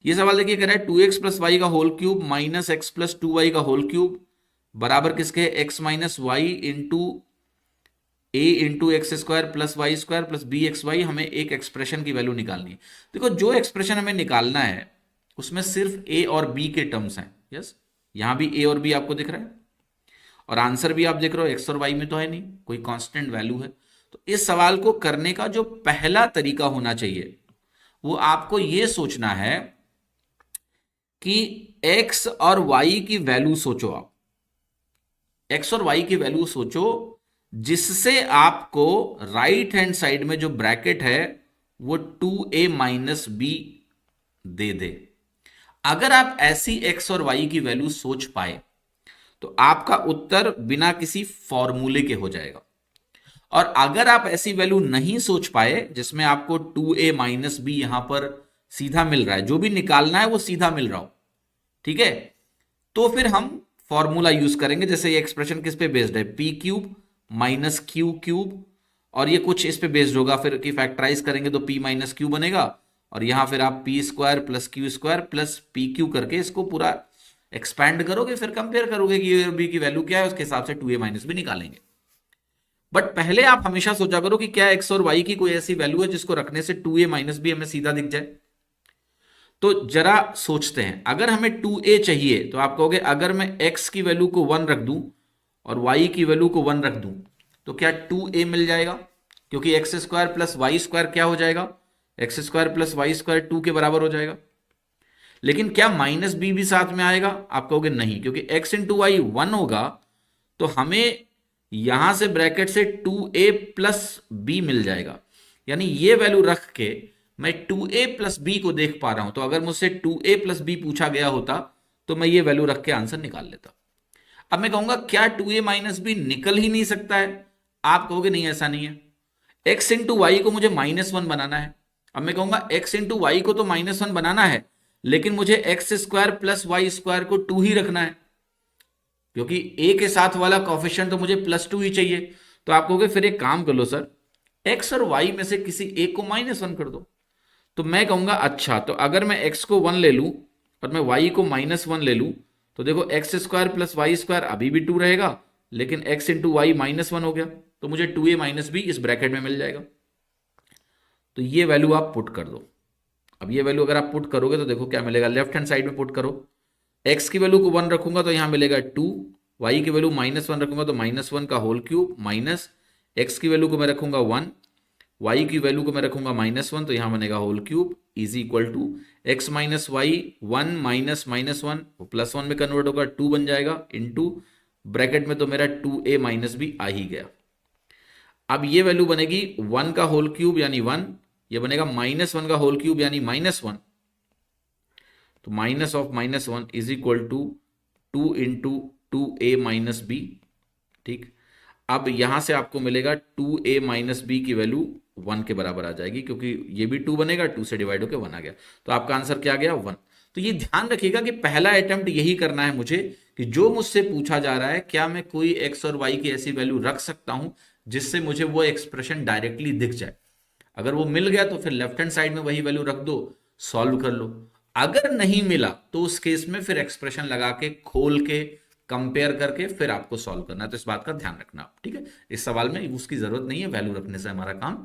ये सवाल देखिए, कह रहा है 2x प्लस वाई का whole cube minus x plus 2y का होल क्यूब बराबर किसके, x minus y into a into x square plus y square plus b x y. हमें एक एक्सप्रेशन की वैल्यू निकालनी है। देखो जो एक्सप्रेशन हमें निकालना है उसमें सिर्फ a और b के टर्म्स हैं। यस, यहां भी a और b आपको दिख रहा है और आंसर भी आप देख रहे हो, एक्स और वाई में तो है नहीं, कोई कांस्टेंट वैल्यू है। तो इस सवाल को करने का जो पहला तरीका होना चाहिए वो आपको ये सोचना है कि एक्स और वाई की वैल्यू सोचो। आप एक्स और वाई की वैल्यू सोचो जिससे आपको राइट हैंड साइड में जो ब्रैकेट है वो 2a माइनस बी दे दे। अगर आप ऐसी एक्स और वाई की वैल्यू सोच पाए तो आपका उत्तर बिना किसी फॉर्मूले के हो जाएगा। और अगर आप ऐसी वैल्यू नहीं सोच पाए जिसमें आपको 2a माइनस बी यहां पर सीधा मिल रहा है, जो भी निकालना है वो सीधा मिल रहा हो, ठीक है, तो फिर हम फॉर्मूला यूज करेंगे। जैसे ये एक्सप्रेशन किस पे बेस्ड है, P cube minus Q cube, और ये कुछ इस पे बेस्ड होगा, फिर की फैक्टराइज करेंगे तो पी माइनस क्यू बनेगा, और यहां फिर आप P square plus Q square plus P Q करके इसको पूरा एक्सपैंड करोगे, फिर कंपेयर करोगे कि ए और बी की वैल्यू क्या है, उसके हिसाब से 2a माइनस भी निकालेंगे। बट पहले आप हमेशा सोचा करो कि क्या एक्स और वाई की कोई ऐसी वैल्यू है जिसको रखने से 2a माइनस भी हमें सीधा दिख जाए। तो जरा सोचते हैं, अगर हमें 2a चाहिए तो आप कहोगे अगर मैं x की वैल्यू को 1 रख दूं और y की वैल्यू को 1 रख दूं तो क्या 2a मिल जाएगा, क्योंकि x square plus y square क्या हो जाएगा, x square plus y square 2 के बराबर हो जाएगा। लेकिन क्या माइनस बी भी साथ में आएगा, आप कहोगे नहीं, क्योंकि x इंटू वाई 1 होगा तो हमें यहां से ब्रैकेट से 2a प्लस बी मिल जाएगा। यानी ये वैल्यू रख के मैं 2a प्लस बी को देख पा रहा हूं। तो अगर मुझसे 2a प्लस बी पूछा गया होता तो मैं ये वैल्यू रख के आंसर निकाल लेता। अब मैं कहूंगा क्या 2a माइनस बी निकल ही नहीं सकता है, आप कहोगे नहीं ऐसा नहीं है, x इंटू वाई को मुझे -1 बनाना है। अब मैं कहूंगा x इंटू वाई को तो -1 बनाना है, लेकिन मुझे x square plus y square को 2 ही रखना है, क्योंकि a के साथ वाला कॉफिशिएंट तो मुझे +2 ही चाहिए। तो आप कहोगे फिर एक काम कर लो सर, x और y में से किसी एक को -1 कर दो। तो मैं कहूंगा अच्छा, तो अगर मैं x को 1 ले लूं और मैं y को -1 ले लूं तो देखो x square plus y square अभी भी 2 रहेगा, लेकिन x इंटू वाई -1 हो गया, तो मुझे 2a माइनस बी इस ब्रैकेट में मिल जाएगा। तो ये वैल्यू आप पुट कर दो। अब ये वैल्यू अगर आप पुट करोगे तो देखो क्या मिलेगा, लेफ्ट हैंड साइड में पुट करो, x की वैल्यू को 1 रखूंगा तो यहां मिलेगा 2, y की वैल्यू -1 रखूंगा तो -1 का होल क्यूब माइनस x की वैल्यू को मैं रखूंगा 1, y की वैल्यू को मैं रखूंगा -1 तो यहां बनेगा whole cube is equal to x minus y 1 minus -1 +1 में कन्वर्ट होगा 2 बन जाएगा इंटू ब्रैकेट में तो मेरा 2a माइनस भी आ ही गया। अब ये वैल्यू बनेगी 1 का होल क्यूब यानी 1, ये बनेगा -1 का होल क्यूब यानी -1, तो minus of -1 is equal to 2 into 2a minus B. ठीक, अब यहां से आपको मिलेगा 2a माइनस बी की वैल्यू 1 के बराबर आ जाएगी, क्योंकि ये भी 2 बनेगा, 2 से डिवाइड होकर 1 आ गया, तो आपका आंसर क्या आ गया 1। तो ये ध्यान रखिएगा कि पहला अटेम्प्ट यही करना है मुझे कि जो मुझसे पूछा जा रहा है क्या मैं कोई एक्स और वाई की ऐसी वैल्यू रख सकता हूं जिससे मुझे वो एक्सप्रेशन डायरेक्टली दिख जाए। अगर वो मिल गया तो फिर लेफ्ट हैंड साइड में वही वैल्यू रख दो, सॉल्व कर लो। अगर नहीं मिला तो उस केस में फिर एक्सप्रेशन लगा के खोल के कंपेयर करके फिर आपको सॉल्व करना है। तो इस बात का ध्यान रखना आप, ठीक है। इस सवाल में उसकी जरूरत नहीं है, वैल्यू रखने से हमारा काम